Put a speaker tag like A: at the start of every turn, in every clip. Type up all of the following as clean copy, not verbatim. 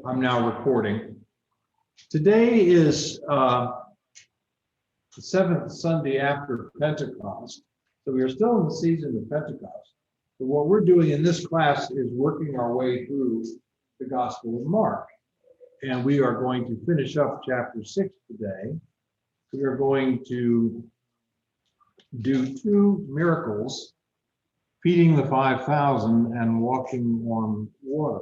A: I'm now recording. Today is the seventh Sunday after Pentecost. So we are still in the season of Pentecost. But what we're doing in this class is working our way through the Gospel of Mark. And we are going to finish up chapter 6 today. We are going to do two miracles, feeding the 5,000 and walking on water.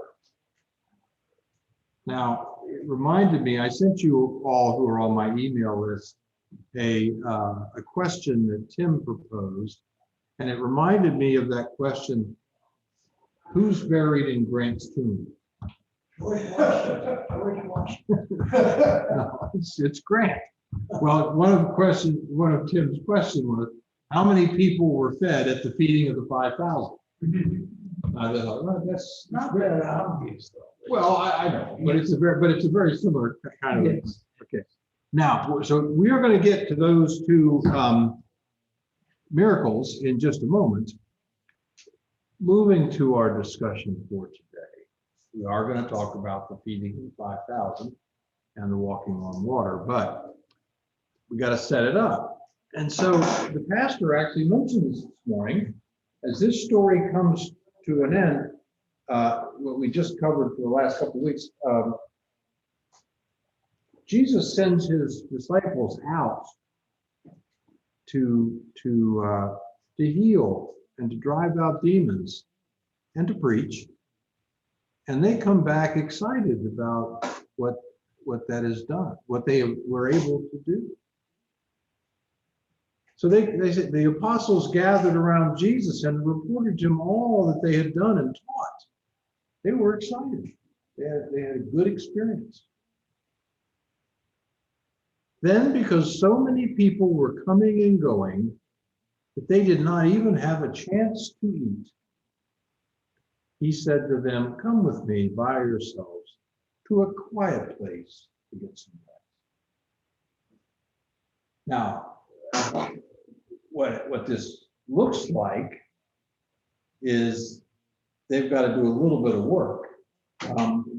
A: Now, it reminded me, I sent you all who are on my email list a question that Tim proposed, and it reminded me of that question, who's buried in Grant's tomb?
B: No,
A: it's Grant. Well, one of Tim's questions was, how many people were fed at the feeding of the 5,000? I thought, well, that's
B: not that obvious though.
A: Well, I know, but it's a very similar kind of.
B: Yes.
A: Okay. Now, so we are going to get to those two miracles in just a moment. Moving to our discussion for today, we are going to talk about the feeding of 5,000 and the walking on water, but we got to set it up. And so the pastor actually mentioned this morning, as this story comes to an end, what we just covered for the last couple of weeks, Jesus sends his disciples out to heal and to drive out demons and to preach, and they come back excited about what that has done, what they were able to do. So they said the apostles gathered around Jesus and reported to him all that they had done and taught. They were excited. They had a good experience. Then, because so many people were coming and going that they did not even have a chance to eat, he said to them, "Come with me by yourselves to a quiet place to get some rest." Now, what this looks like is they've got to do a little bit of work.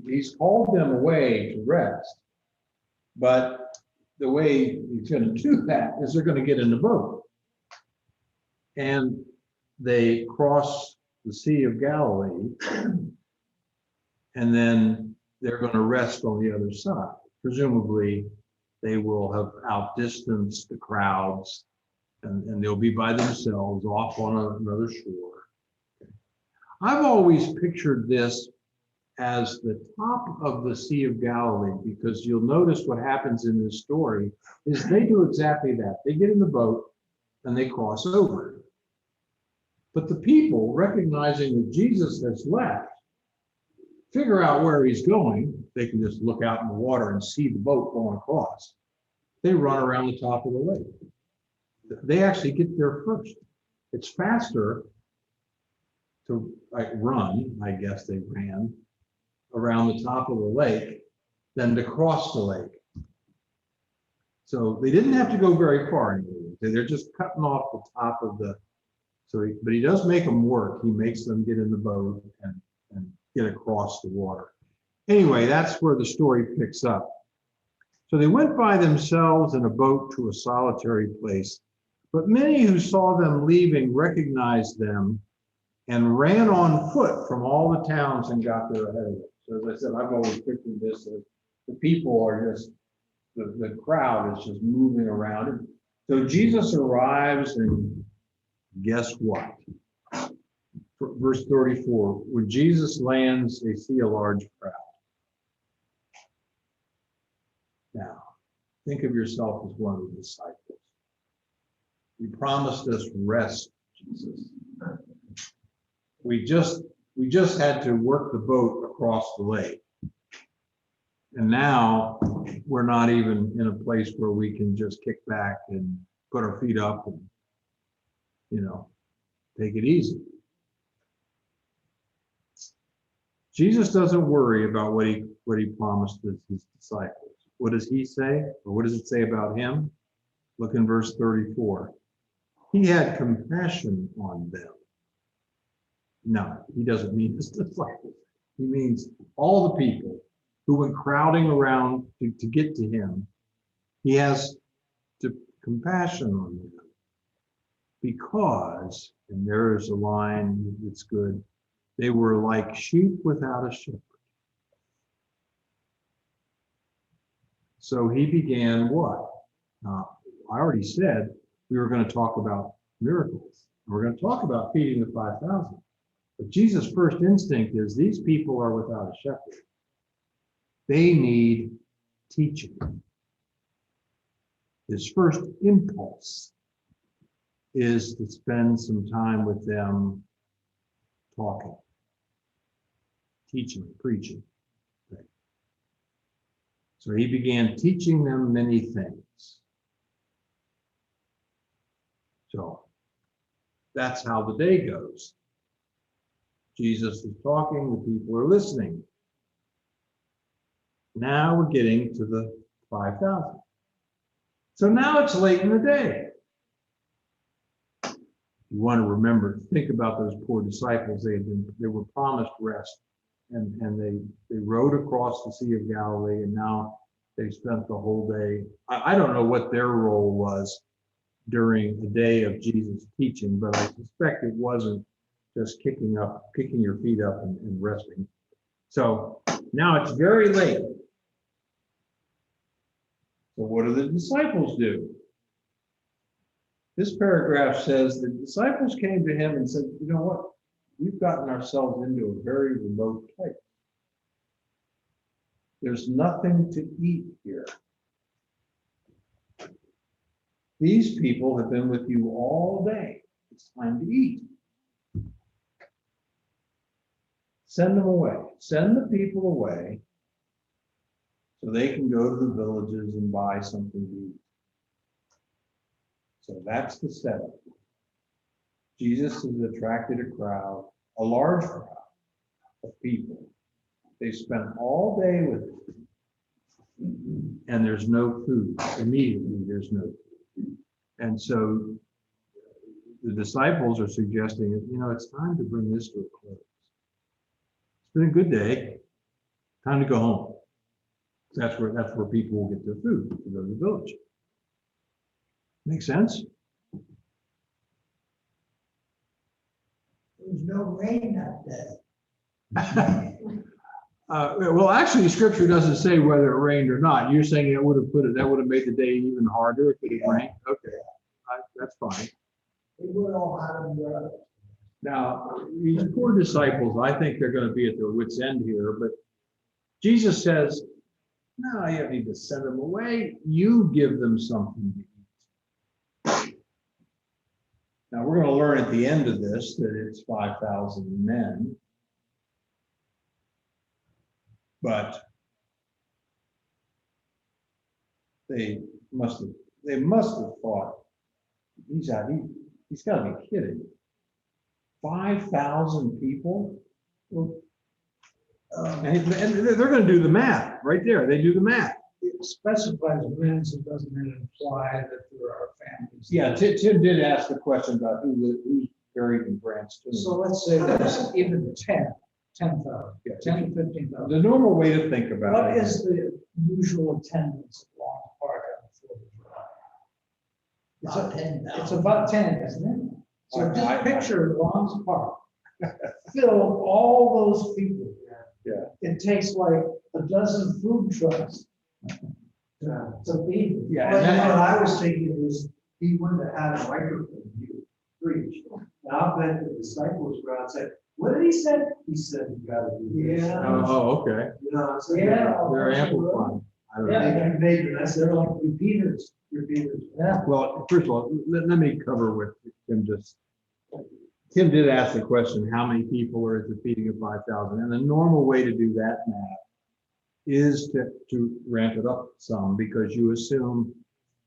A: He's called them away to rest, but the way he's going to do that is they're going to get in the boat. And they cross the Sea of Galilee, and then they're going to rest on the other side. Presumably, they will have outdistanced the crowds, and they'll be by themselves off on another shore. I've always pictured this as the top of the Sea of Galilee, because you'll notice what happens in this story is they do exactly that. They get in the boat and they cross over. But the people, recognizing that Jesus has left, figure out where he's going. They can just look out in the water and see the boat going across. They run around the top of the lake. They actually get there first. It's faster to run, I guess they ran, around the top of the lake than to cross the lake. So they didn't have to go very far anymore. They're just cutting off the top of the, but he does make them work. He makes them get in the boat and get across the water. Anyway, that's where the story picks up. So they went by themselves in a boat to a solitary place, but many who saw them leaving recognized them and ran on foot from all the towns and got there ahead of them. So as I said, I've always pictured this as the people are just, the crowd is just moving around. And so Jesus arrives, and guess what? Verse 34, when Jesus lands, they see a large crowd. Now, think of yourself as one of the disciples. You promised us rest, Jesus. We just had to work the boat across the lake. And now we're not even in a place where we can just kick back and put our feet up and, take it easy. Jesus doesn't worry about what he promised his disciples. What does he say? Or what does it say about him? Look in verse 34. He had compassion on them. No, he doesn't mean his disciples. He means all the people who went crowding around to get to him, he has compassion on them because, and there is a line that's good, they were like sheep without a shepherd. So he began what? I already said we were going to talk about miracles. We're going to talk about feeding the 5,000. But Jesus' first instinct is these people are without a shepherd. They need teaching. His first impulse is to spend some time with them talking, teaching, preaching. Right. So he began teaching them many things. So that's how the day goes. Jesus is talking, the people are listening. Now we're getting to the 5,000. So now it's late in the day. You want to remember, think about those poor disciples. They were promised rest, and they rode across the Sea of Galilee, and now they spent the whole day. I don't know what their role was during the day of Jesus' teaching, but I suspect it wasn't just kicking your feet up and resting. So now it's very late. So what do the disciples do? This paragraph says the disciples came to him and said, you know what? We've gotten ourselves into a very remote place. There's nothing to eat here. These people have been with you all day. It's time to eat. Send them away. Send the people away so they can go to the villages and buy something to eat. So that's the setup. Jesus has attracted a crowd, a large crowd of people. They spent all day with him, and there's no food. Immediately, there's no food. And so the disciples are suggesting, you know, it's time to bring this to a close. It's been a good day. Time to go home. That's where people will get their food, to go to the village. Make sense?
B: There was no rain that day.
A: Well, actually, Scripture doesn't say whether it rained or not. You're saying that would have made the day even harder if it had rained. Okay, that's fine.
B: They were all out of the
A: Now, these poor disciples, I think they're going to be at their wits' end here. But Jesus says, "No, you don't need to send them away. You give them something to eat." Now, we're going to learn at the end of this that it's 5,000 men. But they must have thought, he's got to be kidding. 5,000 people? Well, and they're going to do the math right there. They do the math.
B: It specifies men, so it doesn't imply that there are families.
A: Yeah, Tim did ask the question about who's buried in Grant's tomb.
B: So let's say there's even 10,000,
A: Yeah.
B: 10 to 15,000.
A: The normal way to think about
B: What
A: it
B: is the usual attendance at Long Park on the 4th of July? It's about 10, isn't it? So just picture Long's Park. Fill all those people.
A: Yeah.
B: It takes like a dozen food trucks to feed them.
A: Yeah,
B: Well,
A: and that-
B: what I was thinking is he wouldn't have had a microphone. He would preach. Now I bet the disciples were out and said, "What did he say?" He said, "You got to do this."
A: Oh, okay.
B: You know what I'm saying? Yeah.
A: They're amplifying. I don't know.
B: Yeah, they're like repeaters. Yeah.
A: Well, first of all, let me cover what Tim did ask the question, how many people are at the feeding of 5,000? And the normal way to do that math is to ramp it up some, because you assume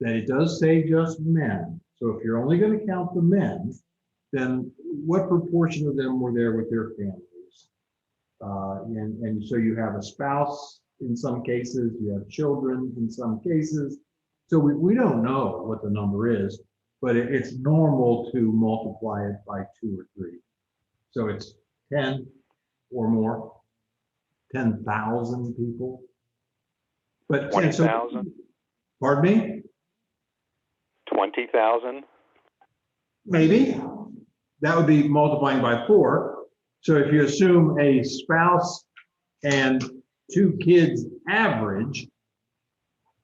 A: that it does say just men. So if you're only going to count the men, then what proportion of them were there with their families? And so you have a spouse in some cases, you have children in some cases. So we don't know what the number is, but it's normal to multiply it by 2 or 3. So it's 10 or more, 10,000 people. But
C: 20,000?
A: Pardon me?
C: 20,000?
A: Maybe. That would be multiplying by 4. So if you assume a spouse and 2 kids average,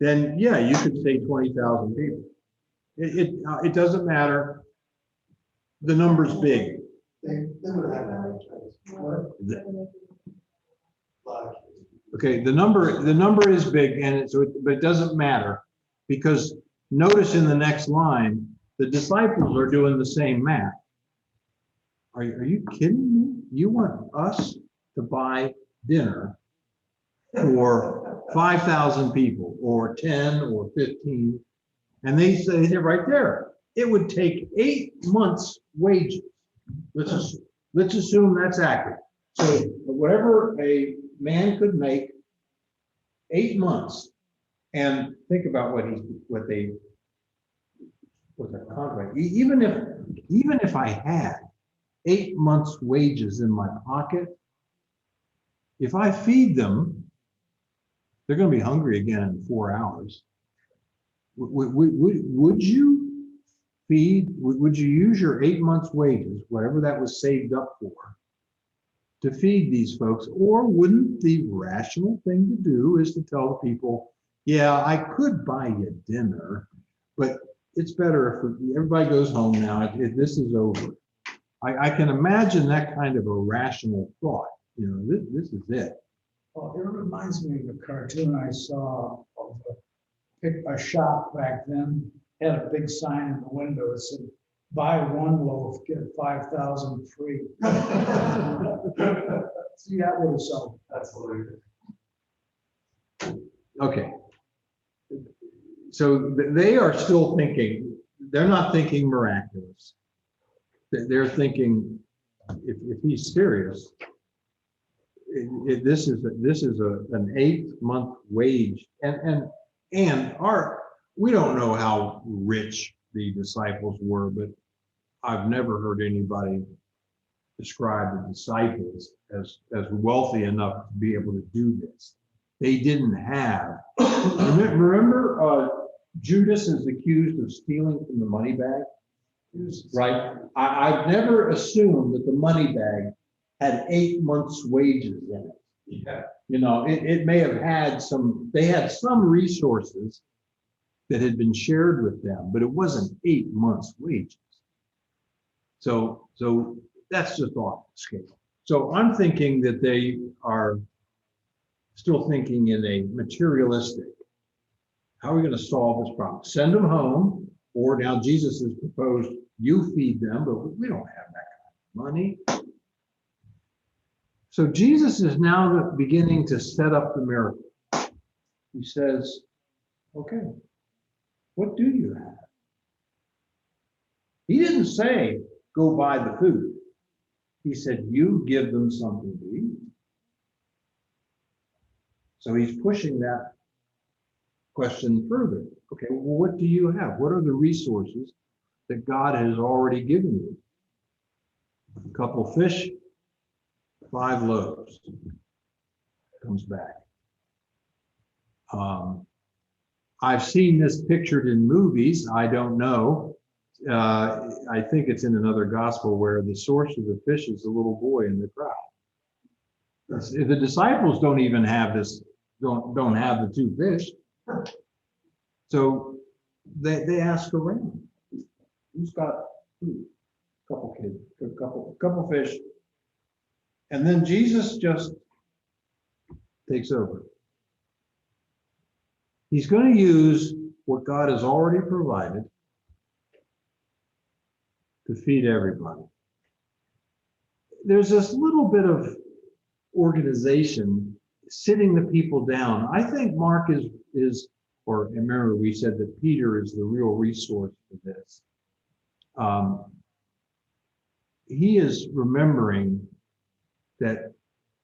A: then yeah, you could say 20,000 people. It doesn't matter. The number's big.
D: They would have that choice.
A: Okay, the number is big, and but it doesn't matter, because notice in the next line, the disciples are doing the same math. Are you kidding me? You want us to buy dinner for 5,000 people, or 10, or 15, and they say they're right there. It would take 8 months' wages. Let's assume that's accurate. So whatever a man could make, 8 months, and think about what their contract. Even if I had 8 months' wages in my pocket, if I feed them, they're going to be hungry again in 4 hours. Would you feed? Would you use your 8 months' wages, whatever that was saved up for, to feed these folks? Or wouldn't the rational thing to do is to tell the people, yeah, I could buy you dinner, but it's better if everybody goes home now. This is over. I can imagine that kind of a rational thought. This is it.
B: Well, it reminds me of a cartoon I saw of a shop back then, had a big sign in the window that said, buy 1 loaf, get 5,000 free. See, that would have sold.
D: That's hilarious.
A: Okay. So they are still thinking, they're not thinking miraculous. They're thinking, if he's serious, this is an 8-month wage, and we don't know how rich the disciples were, but I've never heard anybody describe the disciples as wealthy enough to be able to do this. They didn't have. Remember, Judas is accused of stealing from the money bag, right? I've never assumed that the money bag had 8 months' wages in it.
D: Yeah.
A: It may have had they had some resources that had been shared with them, but it wasn't 8 months' wages. So that's just off the scale. So I'm thinking that they are still thinking in a materialistic, how are we going to solve this problem? Send them home, or now Jesus has proposed, you feed them, but we don't have that kind of money. So Jesus is now beginning to set up the miracle. He says, okay, what do you have? He didn't say, go buy the food. He said, you give them something to eat. So he's pushing that question further. Okay, well, what do you have? What are the resources that God has already given you? A couple fish, 5 loaves. Comes back. I've seen this pictured in movies. I don't know. I think it's in another gospel where the source of the fish is a little boy in the crowd. The disciples don't even have this, don't have the 2 fish. So they ask around, who's got food? A couple kids, a couple fish. And then Jesus just takes over. He's going to use what God has already provided to feed everybody. There's this little bit of organization, sitting the people down. I think Mark is, or remember we said that Peter is the real resource for this. He is remembering that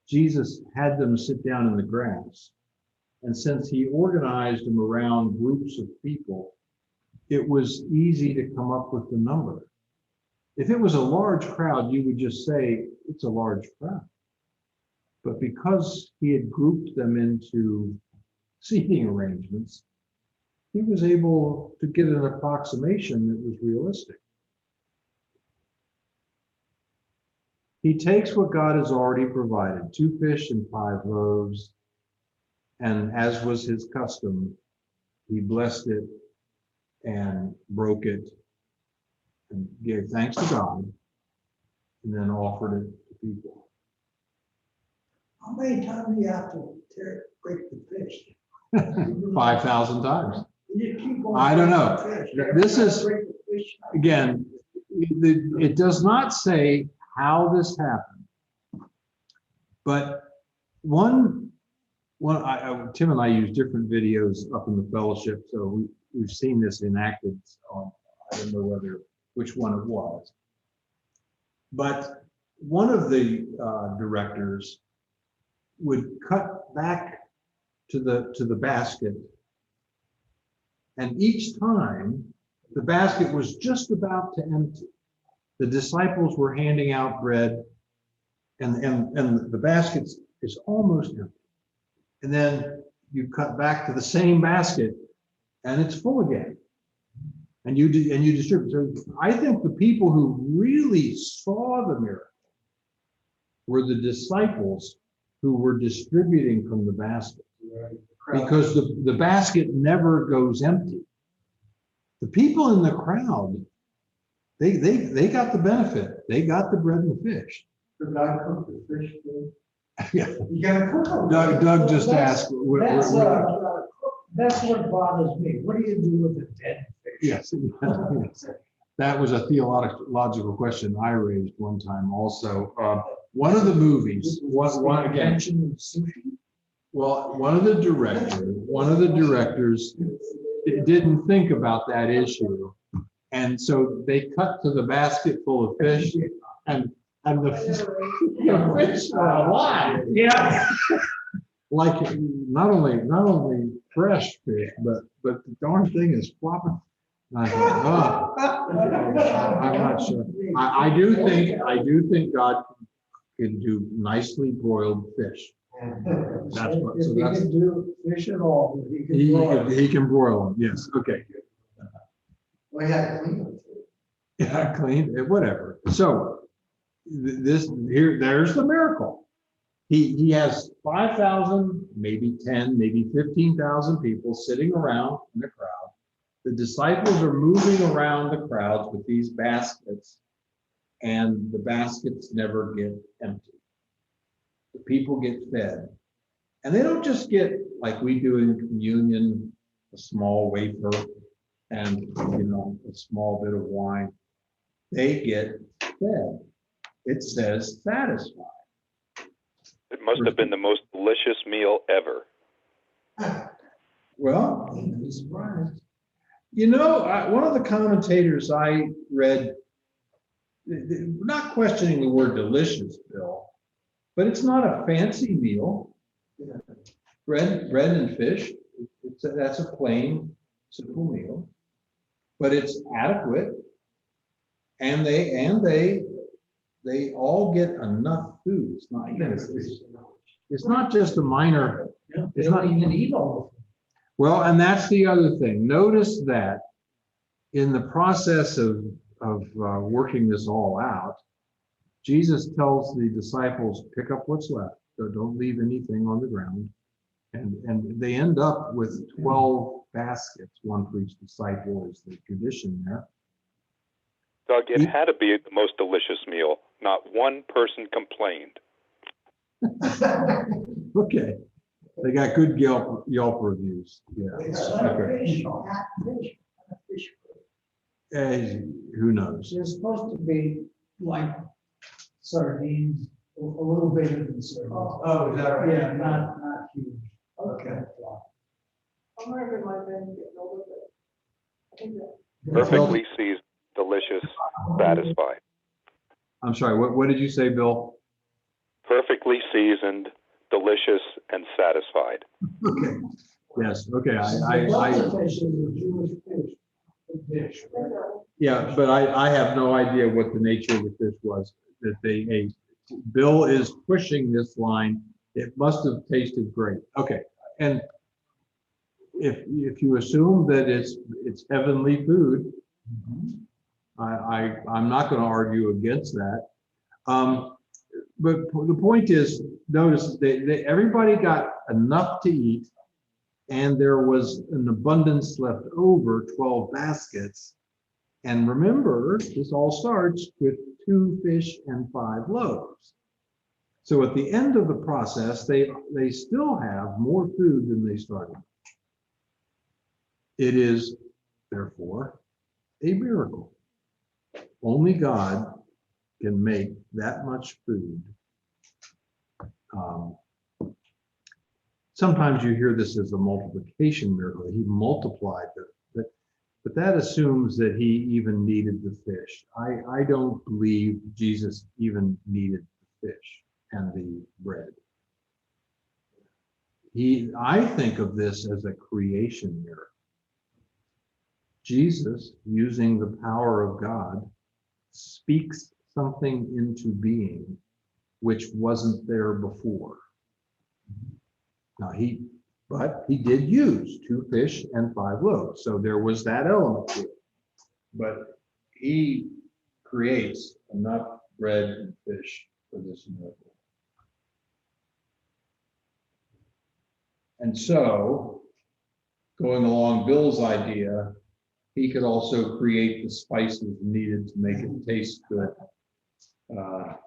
A: Jesus had them sit down in the grass. And since he organized them around groups of people, it was easy to come up with the number. If it was a large crowd, you would just say it's a large crowd. But because he had grouped them into seating arrangements, he was able to get an approximation that was realistic. He takes what God has already provided, 2 fish and 5 loaves, and as was his custom, he blessed it and broke it and gave thanks to God, and then offered it to people.
D: How many times do you have to break the fish?
A: 5,000 times.
D: You keep on
A: I don't know.
D: breaking the fish.
A: This is,
D: Break the fish.
A: again, it does not say how this happened. But Tim and I use different videos up in the fellowship, so we've seen this enacted on, I don't know which one it was. But one of the directors would cut back to the basket, and each time the basket was just about to empty. The disciples were handing out bread, and the basket is almost empty. And then you cut back to the same basket, and it's full again. And you distribute. So I think the people who really saw the miracle were the disciples who were distributing from the basket, because the basket never goes empty. The people in the crowd, they got the benefit. They got the bread and the fish.
D: Did God cook the fish too?
A: Yeah.
D: You gotta cook them.
A: Doug just asked.
B: That's what bothers me. What do you do with a dead fish?
A: Yes. That was a theological question I raised one time also. One of the movies, one again. Well, one of the directors didn't think about that issue, and so they cut to the basket full of fish, and the fish were alive.
B: Yeah.
A: Like not only fresh fish, but the darn thing is flopping. And I thought, I'm not sure. I do think God can do nicely broiled fish. That's what.
B: If
A: So
B: he
A: that's
B: can do fish at all,
A: he can broil them. Yes. Okay.
D: We had to clean them too.
A: Yeah, clean. Whatever. So there's the miracle. He has 5,000, maybe 10, maybe 15,000 people sitting around in the crowd. The disciples are moving around the crowds with these baskets, and the baskets never get empty. The people get fed. And they don't just get, like we do in communion, a small wafer and a small bit of wine. They get fed. It says satisfied.
C: It must have been the most delicious meal ever.
A: Well, one of the commentators I read, not questioning the word delicious, Bill, but it's not a fancy meal. Bread and fish, that's a plain, simple meal, but it's adequate, and they all get enough food. It's not just a minor.
B: They don't even eat all of them.
A: Well, and that's the other thing. Notice that in the process of working this all out, Jesus tells the disciples, pick up what's left. So don't leave anything on the ground. And they end up with 12 baskets, one for each disciple is the tradition there.
C: Doug, it had to be the most delicious meal. Not one person complained.
A: Okay. They got good Yelp reviews. Yeah. Okay. Who knows?
B: They're supposed to be like sardines, a little bigger than sardines.
D: Oh, is that right?
B: Yeah, not huge.
D: Okay.
C: Perfectly seasoned, delicious, satisfied.
A: I'm sorry, what did you say, Bill?
C: Perfectly seasoned, delicious, and satisfied.
A: Okay. Yes. Okay.
B: The fish is a Jewish dish.
A: Yeah, but I have no idea what the nature of the fish was that they ate. Bill is pushing this line. It must have tasted great. Okay. And if you assume that it's heavenly food, I'm not going to argue against that. But the point is, notice that everybody got enough to eat, and there was an abundance left over, 12 baskets. And remember, this all starts with 2 fish and 5 loaves. So at the end of the process, they still have more food than they started. It is, therefore, a miracle. Only God can make that much food. Sometimes you hear this as a multiplication miracle. He multiplied it, but that assumes that he even needed the fish. I don't believe Jesus even needed the fish and the bread. I think of this as a creation miracle. Jesus, using the power of God, speaks something into being which wasn't there before. Now but he did use 2 fish and 5 loaves, so there was that element to it. But he creates enough bread and fish for this miracle. And so, going along Bill's idea, he could also create the spices needed to make it taste good.
B: Now,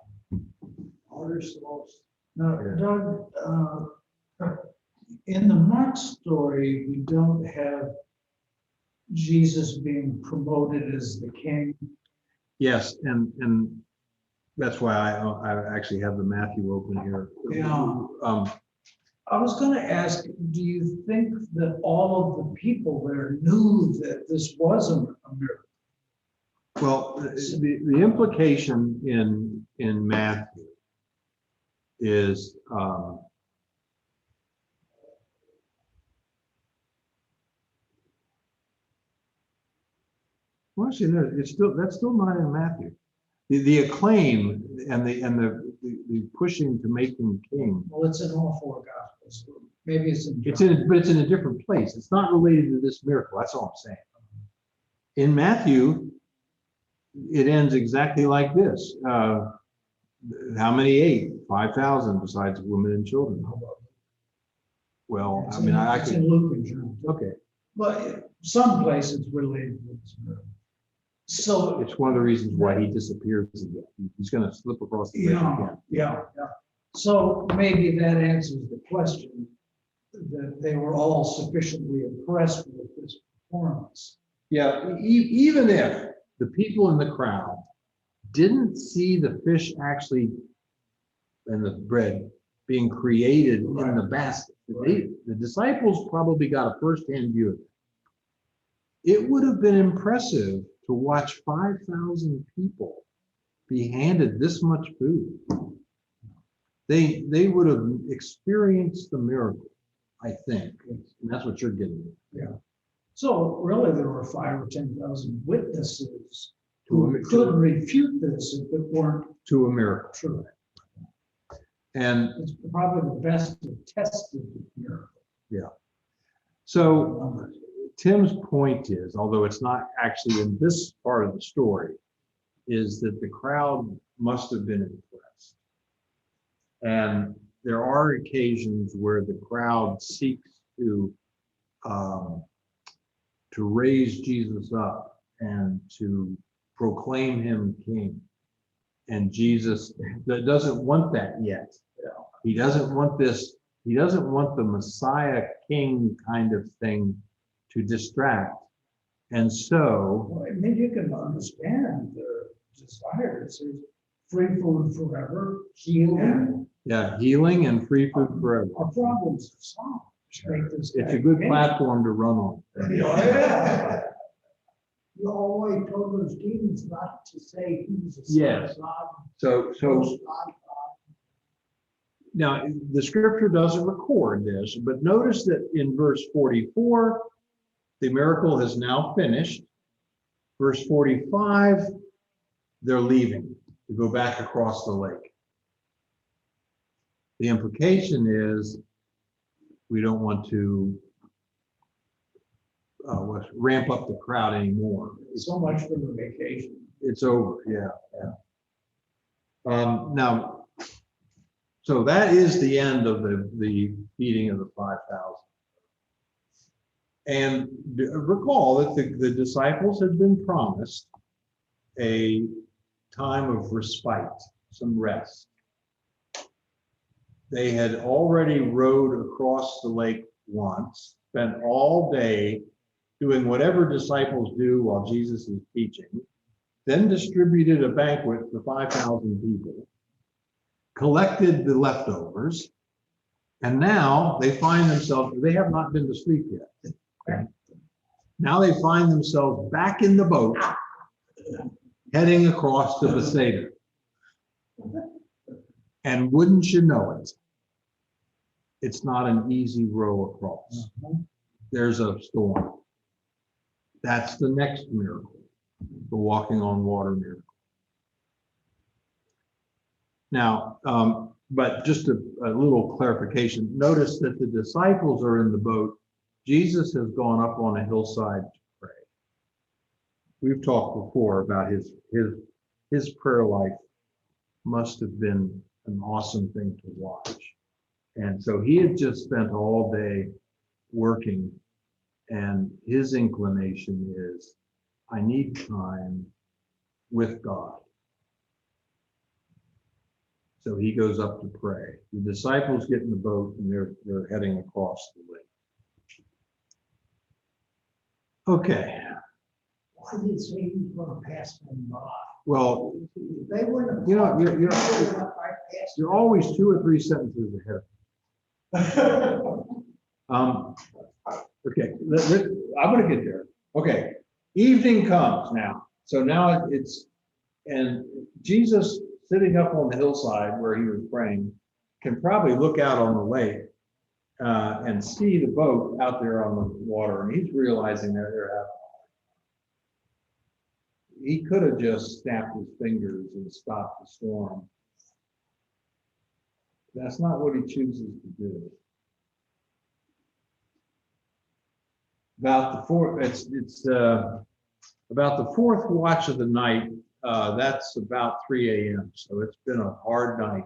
B: Doug, in the Mark story, we don't have Jesus being promoted as the king.
A: Yes, and that's why I actually have the Matthew open here.
B: Yeah. I was going to ask, do you think that all of the people there knew that this was a miracle?
A: Well, the implication in Matthew is well, actually, no, that's still not in Matthew. The acclaim and the pushing to make him king.
B: Well, it's in all 4 Gospels. Maybe it's in.
A: But it's in a different place. It's not related to this miracle. That's all I'm saying. In Matthew, it ends exactly like this. How many ate? 5,000 besides women and children. Well, I mean, I
B: It's
A: could.
B: in Luke and John.
A: Okay.
B: But some places related to this miracle. So
A: It's one of the reasons why he disappears again. He's going to slip across the bridge again.
B: Yeah. So maybe that answers the question, that they were all sufficiently impressed with this performance.
A: Yeah, even if the people in the crowd didn't see the fish actually and the bread being created in the basket, the disciples probably got a first-hand view of it. It would have been impressive to watch 5,000 people be handed this much food. They would have experienced the miracle, I think. And that's what you're getting at.
B: Yeah. So really, there were 5,000 or 10,000 witnesses who could refute this if it weren't
A: to a miracle.
B: true.
A: And
B: it's probably the best tested miracle.
A: Yeah. So Tim's point is, although it's not actually in this part of the story, is that the crowd must have been impressed. And there are occasions where the crowd seeks to raise Jesus up and to proclaim him king. And Jesus doesn't want that yet. He doesn't want this. He doesn't want the Messiah king kind of thing to distract. And so,
B: well, I mean, you can understand their desires. There's free food forever, healing.
A: yeah, healing and free food forever.
B: Our problems are solved.
A: It's a good platform to run on.
B: Yeah.
D: You always told those demons not to say he's a
A: Yes.
D: son of God.
A: So now the scripture doesn't record this, but notice that in verse 44, the miracle has now finished. Verse 45, they're leaving to go back across the lake. The implication is we don't want to ramp up the crowd anymore.
B: So much for the vacation.
A: It's over, yeah. Now, so that is the end of the feeding of the 5,000. And recall that the disciples had been promised a time of respite, some rest. They had already rowed across the lake once, spent all day doing whatever disciples do while Jesus is teaching, then distributed a banquet for 5,000 people, collected the leftovers, and now they find themselves, they have not been to sleep yet. Okay? Now they find themselves back in the boat, heading across to Bethsaida. And wouldn't you know it, it's not an easy row across. There's a storm. That's the next miracle, the walking on water miracle. Now, but just a little clarification. Notice that the disciples are in the boat. Jesus has gone up on a hillside to pray. We've talked before about his prayer life must have been an awesome thing to watch. And so he had just spent all day working, and his inclination is, I need time with God. So he goes up to pray. The disciples get in the boat and they're heading across the lake. Okay.
D: Why did he say he was gonna pass them by?
A: Well,
D: They wouldn't have.
A: you know, you're always 2 or 3 sentences ahead. Okay, I'm gonna get there. Okay, evening comes now. So now and Jesus sitting up on the hillside where he was praying can probably look out on the lake and see the boat out there on the water, and he's realizing that they're having. He could have just snapped his fingers and stopped the storm. That's not what he chooses to do. About the fourth watch of the night. That's about 3 a.m. So it's been a hard night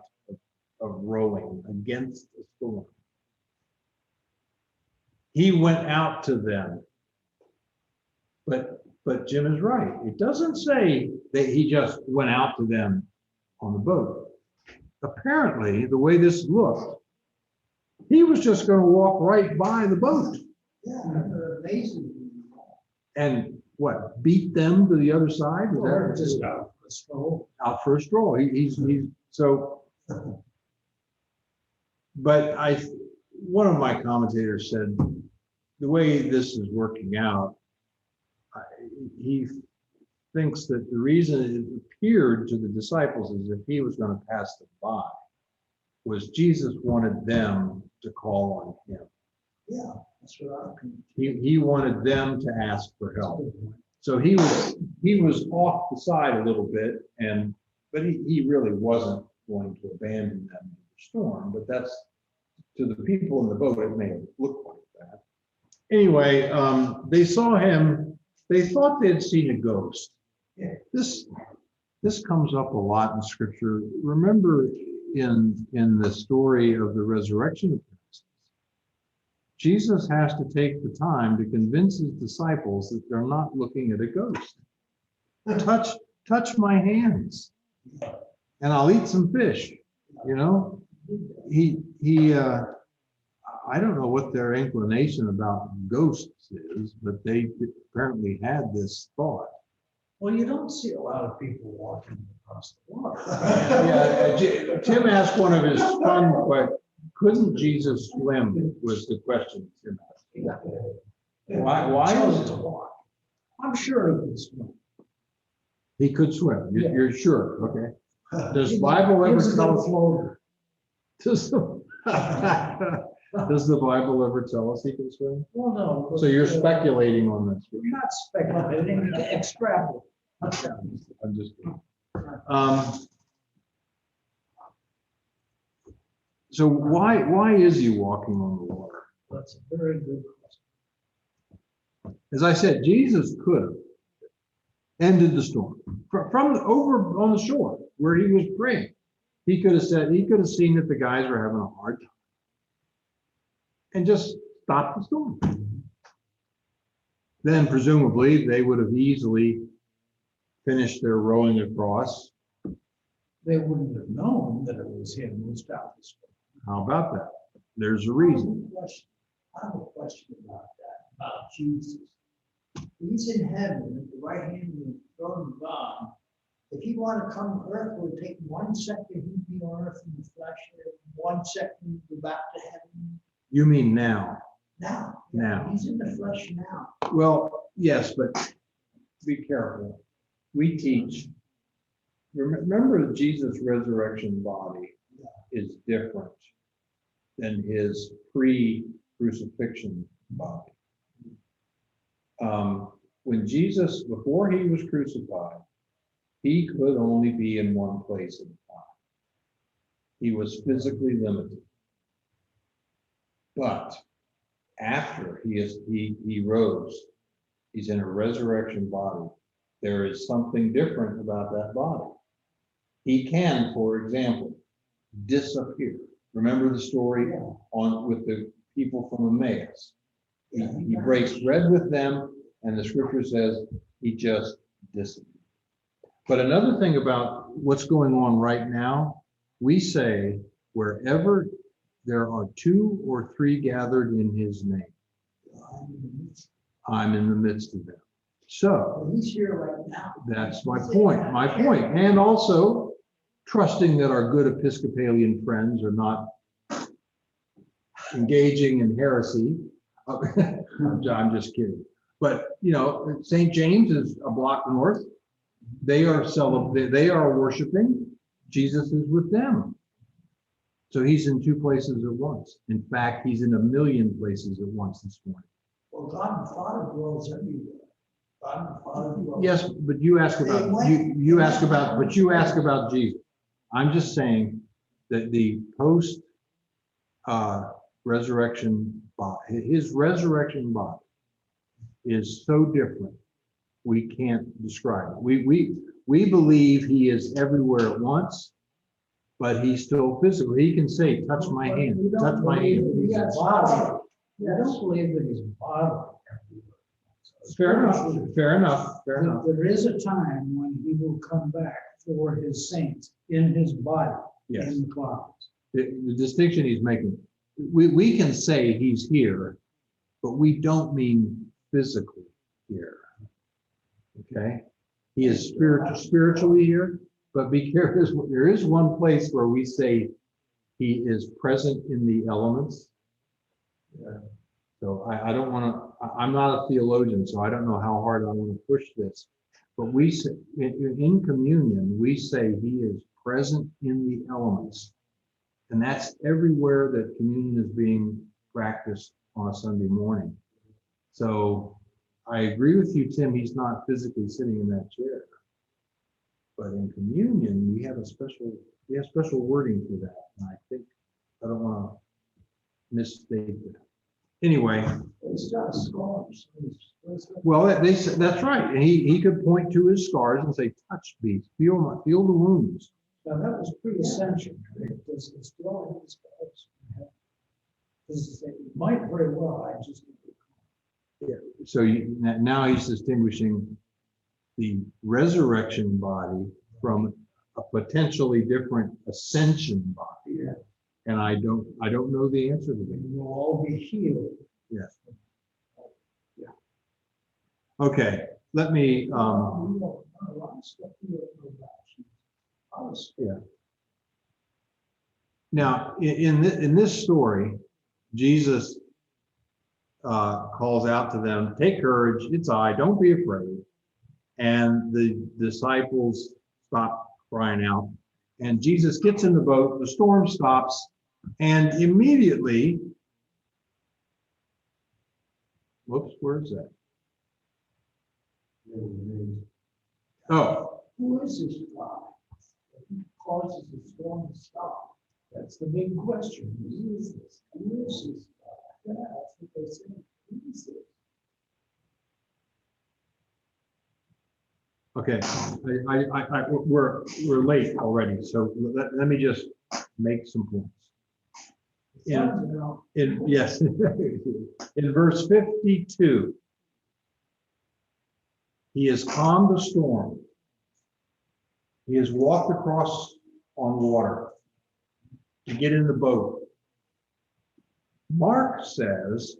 A: of rowing against the storm. He went out to them, but Jim is right. It doesn't say that he just went out to them on the boat. Apparently, the way this looked, he was just going to walk right by the boat.
D: Yeah, amazing.
A: And what, beat them to the other side? Was
B: Or
A: that
B: just out for a stroll.
A: out for a stroll? He's so. But one of my commentators said, the way this is working out, he thinks that the reason it appeared to the disciples as if he was going to pass them by was Jesus wanted them to call on him.
D: Yeah, that's what I'm confused.
A: He wanted them to ask for help. So he was off the side a little bit, but he really wasn't going to abandon them in the storm. But that's, to the people in the boat, it may have looked like that. Anyway, they saw him. They thought they had seen a ghost.
D: Yeah.
A: This comes up a lot in Scripture. Remember in the story of the resurrection of Christ, Jesus has to take the time to convince his disciples that they're not looking at a ghost. Touch my hands, and I'll eat some fish. You know, I don't know what their inclination about ghosts is, but they apparently had this thought.
B: Well, you don't see a lot of people walking across the water.
A: Yeah, Tim asked one of his fun questions. Couldn't Jesus swim? Was the question Tim asked. Why
B: Chose
A: is
B: to walk. I'm sure he could swim.
A: he could swim? You're sure? Okay. Does
B: He
A: the Bible
B: was
A: ever
B: a
A: tell
B: good
A: us?
B: floater.
A: Does the Bible ever tell us he can swim?
B: Well, no. but,
A: So you're speculating on this.
B: We're not speculating, extrapolate.
A: I'm just kidding. So why is he walking on the water?
B: That's a very good question.
A: As I said, Jesus could have ended the storm from over on the shore where he was praying. He could have said, he could have seen that the guys were having a hard time and just stopped the storm. Then presumably they would have easily finished their rowing across.
B: They wouldn't have known that it was him who stopped the storm.
A: How about that? There's a reason.
D: I have a question about that, about Jesus. He's in heaven at the right hand of the throne of God. If he wanted to come to earth, it would take 1 second, he'd be on earth in the flesh, and 1 second, he'd go back to heaven.
A: You mean now?
D: Now.
A: Now.
D: He's in the flesh now.
A: Well, yes, but be careful. We teach, remember Jesus' resurrection body is different than his pre-crucifixion body. When Jesus, before he was crucified, he could only be in one place at a time. He was physically limited. But after he rose, he's in a resurrection body. There is something different about that body. He can, for example, disappear. Remember the story with the people from Emmaus? He breaks bread with them, and the scripture says he just disappeared. But another thing about what's going on right now, we say wherever there are 2 or 3 gathered in his name, I'm in the midst of them. So
D: He's here right now.
A: that's my point. My point. And also trusting that our good Episcopalian friends are not engaging in heresy. I'm just kidding. But St. James is a block north. They are worshiping. Jesus is with them. So he's in 2 places at once. In fact, he's in 1,000,000 places at once this morning.
D: Well, God the Father dwells everywhere. God the Father dwells.
A: Yes, but you ask about Jesus. I'm just saying that the post resurrection body, his resurrection body is so different, we can't describe it. We believe he is everywhere at once, but he's still physical. He can say, touch my hand, touch my hand.
B: He's a body. I don't believe that he's bodily.
A: Fair enough.
B: There is a time when he will come back for his saints in his body,
A: Yes.
B: in the clouds.
A: The distinction he's making, we can say he's here, but we don't mean physically here. Okay? He is spiritually here, but be careful. There is one place where we say he is present in the elements. So I don't want to, I'm not a theologian, so I don't know how hard I want to push this. But we say, in communion, we say he is present in the elements. And that's everywhere that communion is being practiced on a Sunday morning. So I agree with you, Tim, he's not physically sitting in that chair. But in communion, we have special wording for that. And I think, I don't want to misstate that. Anyway.
D: He's got scars.
A: Well, that's right. And he could point to his scars and say, touch me, feel the wounds.
B: Now, that was pre-ascension, right? Does it still have his scars? It might very well, I just.
A: Yeah. So now he's distinguishing the resurrection body from a potentially different ascension body.
B: Yeah.
A: And I don't know the answer to that.
B: We'll all be healed.
A: Yes. Yeah. Okay. Let me. Yeah. Now, in this story, Jesus calls out to them, "Take courage, it's I, don't be afraid." And the disciples stop crying out. And Jesus gets in the boat, the storm stops, and immediately, whoops, where's that? Oh.
D: Who is this God? Who causes the storm to stop?
B: That's the big question.
D: Who is this? Who is this God? Yeah, that's what they say. Who is this?
A: Okay, we're late already, so let me just make some points. Yes, in verse 52, he has calmed the storm. He has walked across on water to get in the boat. Mark says,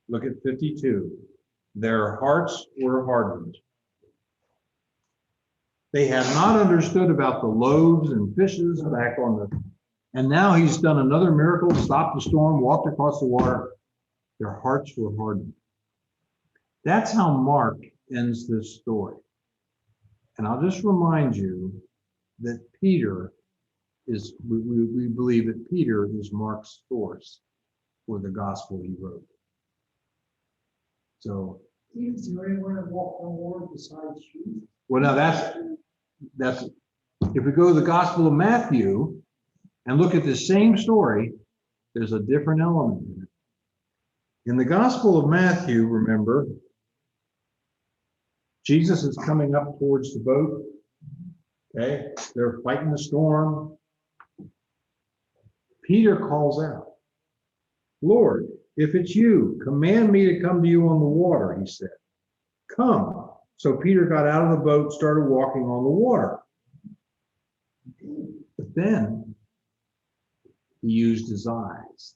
A: look at 52, their hearts were hardened. They had not understood about the loaves and fishes back on the, and now he's done another miracle, stopped the storm, walked across the water. Their hearts were hardened. That's how Mark ends this story. And I'll just remind you that Peter is, we believe that Peter is Mark's source for the gospel he wrote. So.
D: Is there anyone that walked on water besides you?
A: Well, now that's, if we go to the Gospel of Matthew and look at the same story, there's a different element in it. In the Gospel of Matthew, remember, Jesus is coming up towards the boat. Okay, they're fighting the storm. Peter calls out, Lord, if it's you, command me to come to you on the water, he said. Come. So Peter got out of the boat, started walking on the water. But then he used his eyes.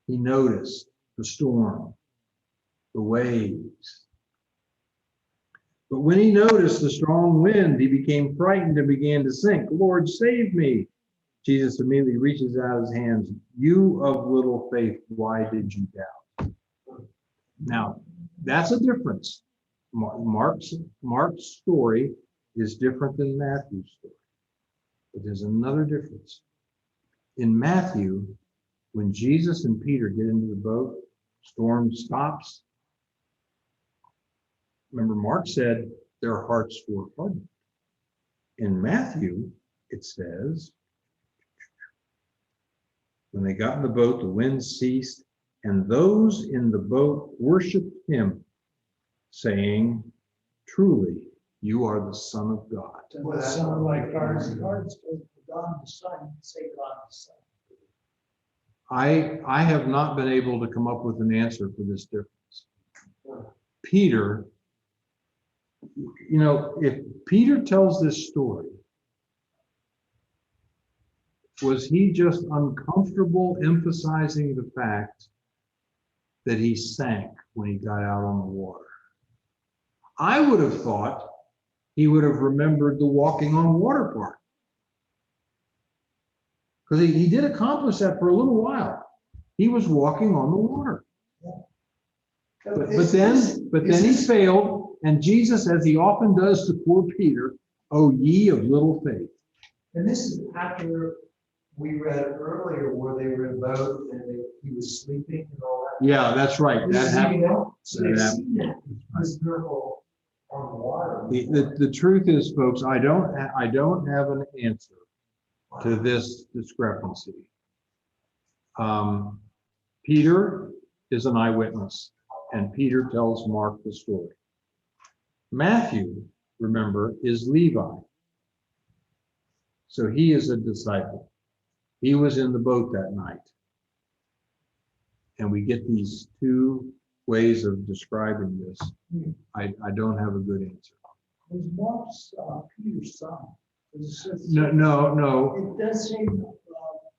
A: He noticed the storm, the waves. But when he noticed the strong wind, he became frightened and began to sink. Lord, save me. Jesus immediately reaches out his hands. You of little faith, why did you doubt? Now, that's a difference. Mark's story is different than Matthew's story. But there's another difference. In Matthew, when Jesus and Peter get into the boat, storm stops. Remember, Mark said their hearts were hardened. In Matthew, it says, when they got in the boat, the wind ceased, and those in the boat worshiped him, saying, truly, you are the Son of God.
B: Well, that sounded like ours.
D: God the Son, say God the Son.
A: I have not been able to come up with an answer for this difference. Peter, you know, if Peter tells this story, was he just uncomfortable emphasizing the fact that he sank when he got out on the water? I would have thought he would have remembered the walking on water part. Because he did accomplish that for a little while. He was walking on the water. But then he failed, and Jesus, as he often does to poor Peter, oh ye of little faith.
E: And this is after we read earlier where they were in a boat and he was sleeping and all that.
A: Yeah, that's right. That happened.
E: So they've seen that, this miracle on the water.
A: The truth is, folks, I don't have an answer to this discrepancy. Peter is an eyewitness, and Peter tells Mark the story. Matthew, remember, is Levi. So he is a disciple. He was in the boat that night. And we get these two ways of describing this. I don't have a good answer.
D: Was Mark's Peter's son?
A: No.
D: It does say,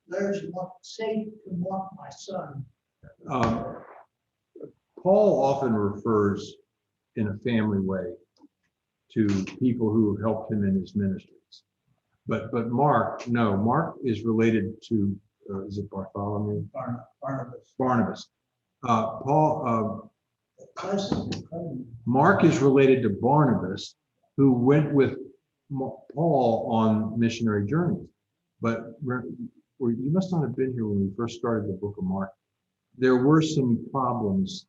D: there's one, say to Mark, my son.
A: Paul often refers in a family way to people who have helped him in his ministries. But Mark, no, Mark is related to, is it Bartholomew? Barnabas. Mark is related to Barnabas, who went with Paul on missionary journeys. But you must not have been here when we first started the book of Mark. There were some problems,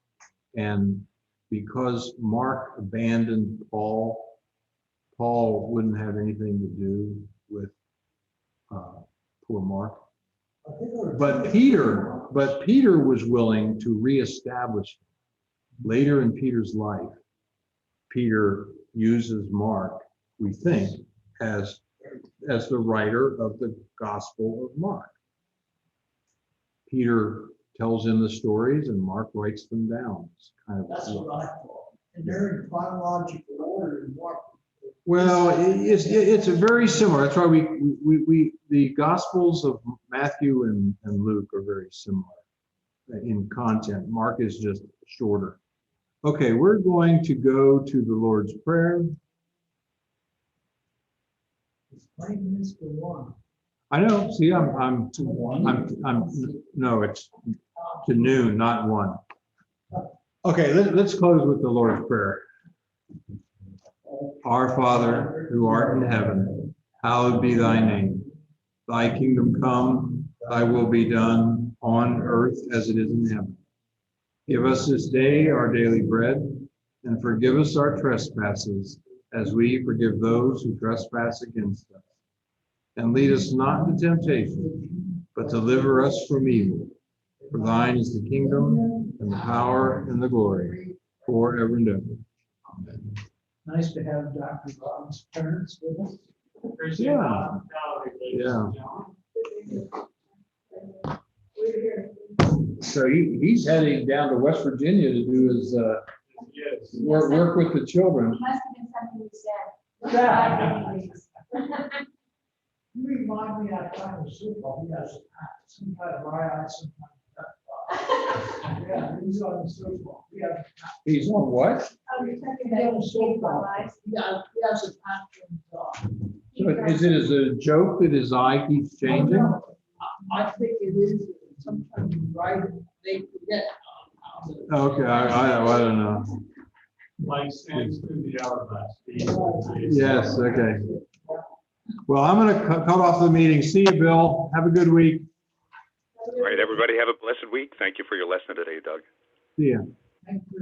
A: and because Mark abandoned Paul wouldn't have anything to do with poor Mark. But Peter was willing to reestablish him. Later in Peter's life, Peter uses Mark, we think, as the writer of the Gospel of Mark. Peter tells in the stories and Mark writes them down. It's kind of
D: That's what I thought. And they're in chronological order in Mark.
A: well, it's a very similar. That's why the Gospels of Matthew and Luke are very similar in content. Mark is just shorter. Okay, we're going to go to the Lord's Prayer.
D: It's 20 minutes to 1.
A: I know. See, I'm no, it's to noon, not 1. Okay, let's close with the Lord's Prayer. Our Father, who art in heaven, hallowed be thy name. Thy kingdom come, thy will be done on earth as it is in heaven. Give us this day our daily bread, and forgive us our trespasses, as we forgive those who trespass against us. And lead us not into temptation, but deliver us from evil. For thine is the kingdom, and the power, and the glory, forever and ever. Amen.
B: Nice to have Dr. Rob's parents with us.
A: Yeah. Yeah. So he's heading down to West Virginia to do his work with the children.
F: Must have been something you said.
D: You remind me of kind of football. He has some kind of right eye, some kind of yeah, he's on the football. Yeah.
A: He's on what?
F: Oh, you're talking
D: He
F: about
D: has
F: baseball eyes.
D: he has a pattern.
A: So is it as a joke that his eye keeps changing?
D: I think it is. Sometimes you write it, they forget.
A: Okay, I don't know.
G: Like stands through the hourglass.
A: Yes, okay. Well, I'm going to cut off the meeting. See you, Bill. Have a good week.
C: All right, everybody have a blessed week. Thank you for your lesson today, Doug.
A: See ya.
D: Thank you.